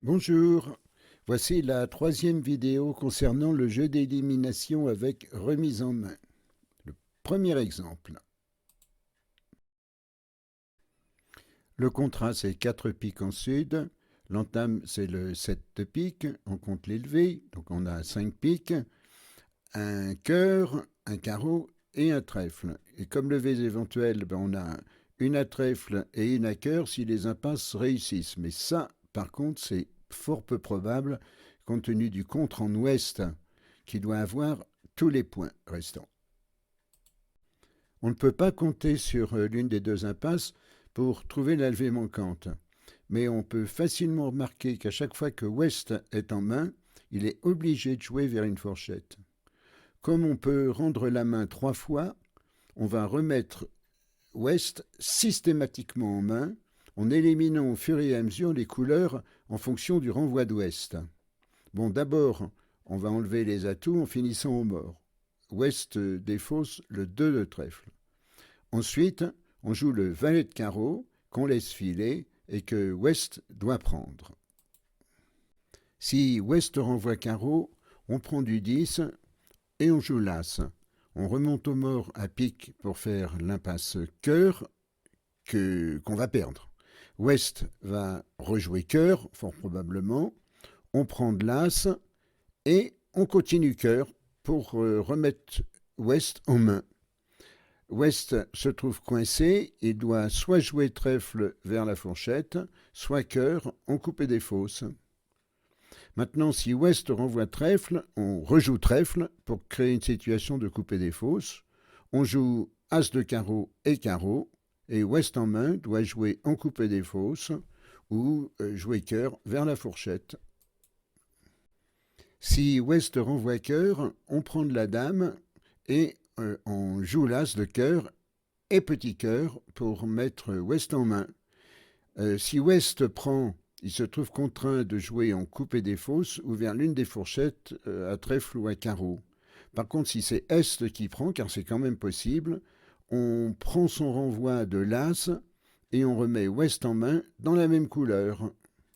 Bonjour, voici la troisième vidéo concernant le jeu d'élimination avec remise en main. Le premier exemple. Le contrat c'est 4 piques en sud, l'entame c'est le 7 de pique, on compte l'élevé, donc on a 5 piques, un cœur, un carreau et un trèfle. Et comme levées éventuelles, on a une à trèfle et une à cœur si les impasses réussissent. Mais ça, par contre, c'est fort peu probable compte tenu du contre en ouest qui doit avoir tous les points restants. On ne peut pas compter sur l'une des deux impasses pour trouver la levée manquante, mais on peut facilement remarquer qu'à chaque fois que ouest est en main, il est obligé de jouer vers une fourchette. Comme on peut rendre la main 3 fois, on va remettre ouest systématiquement en main en éliminant au fur et à mesure les couleurs en fonction du renvoi d'ouest. Bon, d'abord, on va enlever les atouts en finissant au mort. Ouest défausse le 2 de trèfle. Ensuite, on joue le valet de carreau qu'on laisse filer et que ouest doit prendre. Si ouest renvoie carreau, on prend du 10 et on joue l'as. On remonte au mort à pique pour faire l'impasse cœur qu'on va perdre. Ouest va rejouer cœur, fort probablement. On prend de l'as et on continue cœur pour remettre Ouest en main. Ouest se trouve coincé, il doit soit jouer trèfle vers la fourchette, soit cœur en coupé des fosses. Maintenant, si Ouest renvoie trèfle, on rejoue trèfle pour créer une situation de coupé des fosses. On joue As de carreau et Ouest en main doit jouer en coupé des fosses ou jouer cœur vers la fourchette. Si Ouest renvoie cœur, on prend de la dame et on joue l'As de cœur et petit cœur pour mettre Ouest en main. Si Ouest prend, il se trouve contraint de jouer en coupé des fosses ou vers l'une des fourchettes à trèfle ou à carreau. Par contre, si c'est Est qui prend, car c'est quand même possible, on prend son renvoi de l'As et on remet Ouest en main dans la même couleur.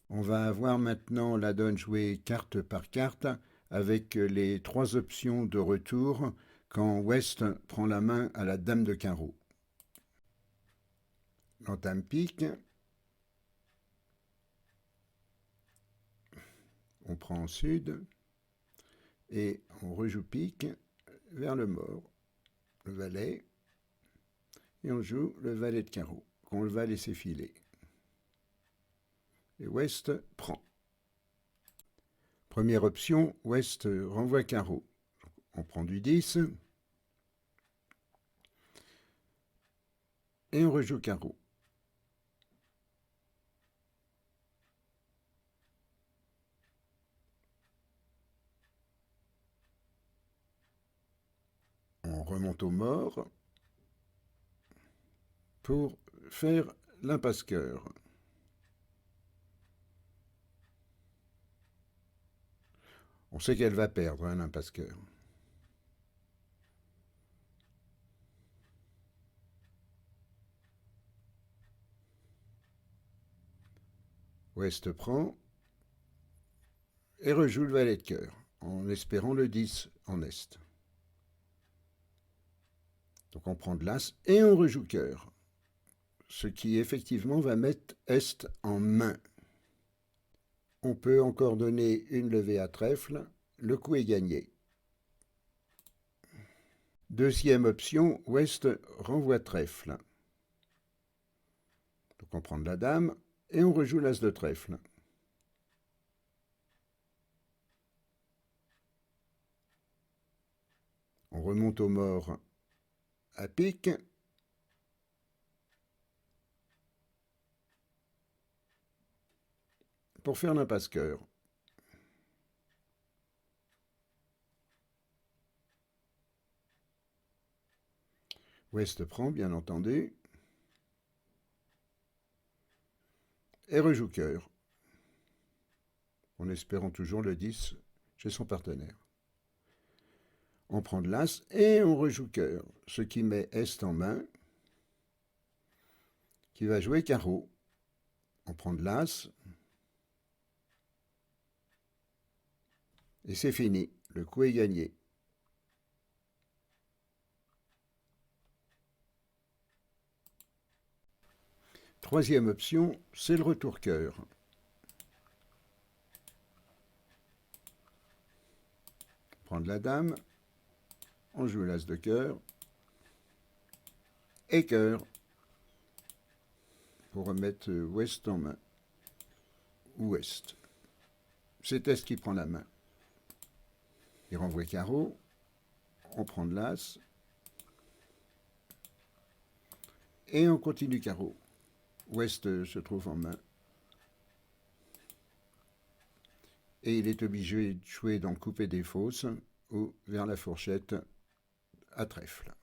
On va avoir maintenant la donne jouée carte par carte avec les 3 options de retour quand Ouest prend la main à la dame de carreau. L'entame pique. On prend en sud et on rejoue pique vers le mort, le valet, et on joue le valet de carreau qu'on va laisser filer. Et Ouest prend. Première option, Ouest renvoie carreau. On prend du 10 et on rejoue carreau. On remonte au mort pour faire l'impasse cœur. On sait qu'elle va perdre, hein, l'impasse cœur. Ouest prend et rejoue le valet de cœur, en espérant le 10 en est. Donc on prend de l'as et on rejoue cœur, ce qui effectivement va mettre Est en main. On peut encore donner une levée à trèfle, le coup est gagné. Deuxième option, Ouest renvoie trèfle. Donc on prend de la dame et on rejoue l'as de trèfle. On remonte au mort à pique. Pour faire l'impasse cœur. Ouest prend, bien entendu. Et rejoue cœur. En espérant toujours le 10 chez son partenaire. On prend de l'as et on rejoue cœur, ce qui met Est en main, qui va jouer carreau. On prend de l'as Et c'est fini, le coup est gagné. Troisième option, c'est le retour cœur. Prendre la dame, on joue l'as de cœur et cœur pour remettre ouest en main. Ouest. C'est Est qui prend la main. Il renvoie carreau, on prend de l'as et on continue carreau. Ouest se trouve en main. Et il est obligé de jouer dans couper des fausses ou vers la fourchette à trèfle.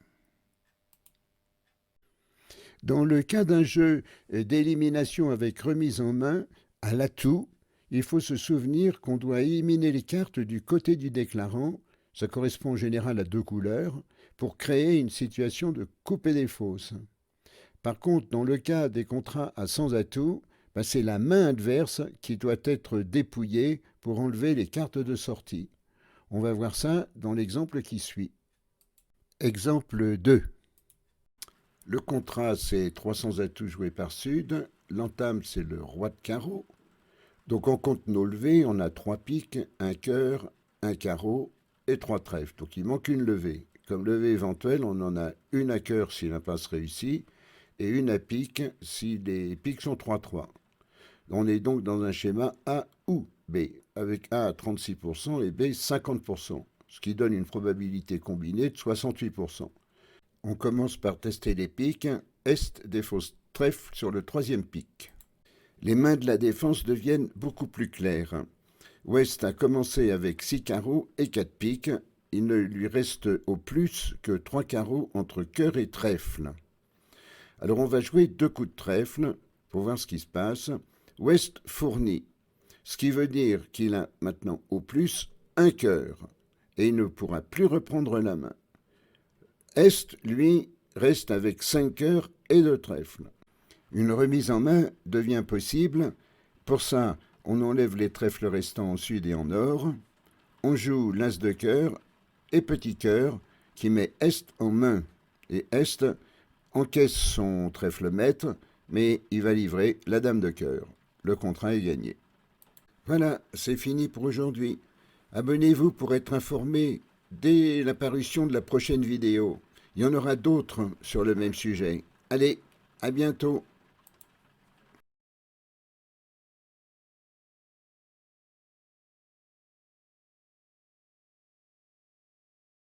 Dans le cas d'un jeu d'élimination avec remise en main, à l'atout, il faut se souvenir qu'on doit éliminer les cartes du côté du déclarant, ça correspond en général à 2 couleurs, pour créer une situation de couper des fausses. Par contre, dans le cas des contrats à sans atout, c'est la main adverse qui doit être dépouillée pour enlever les cartes de sortie. On va voir ça dans l'exemple qui suit. Exemple 2. Le contrat, c'est 300 atouts joués par Sud. L'entame, c'est le roi de carreau. Donc on compte nos levées, on a 3 piques, un cœur, un carreau et 3 trèfles. Donc il manque une levée. Comme levée éventuelle, on en a une à cœur si l'impasse réussit et une à pique si les piques sont 3-3. On est donc dans un schéma A ou B, avec A à 36% et B 50%, ce qui donne une probabilité combinée de 68%. On commence par tester les piques, Est des fausses trèfles sur le 3e pic. Les mains de la défense deviennent beaucoup plus claires. Ouest a commencé avec 6 carreaux et 4 piques. Il ne lui reste au plus que 3 carreaux entre cœur et trèfle. Alors on va jouer 2 coups de trèfle pour voir ce qui se passe. Ouest fournit, ce qui veut dire qu'il a maintenant au plus un cœur et il ne pourra plus reprendre la main. Est, lui, reste avec 5 cœurs et 2 trèfles. Une remise en main devient possible. Pour ça, on enlève les trèfles restants en sud et en or. On joue l'as de cœur et petit cœur qui met Est en main. Et Est encaisse son trèfle maître, mais il va livrer la dame de cœur. Le contrat est gagné. Voilà, c'est fini pour aujourd'hui. Abonnez-vous pour être informé dès l'apparition de la prochaine vidéo. Il y en aura d'autres sur le même sujet. Allez, à bientôt.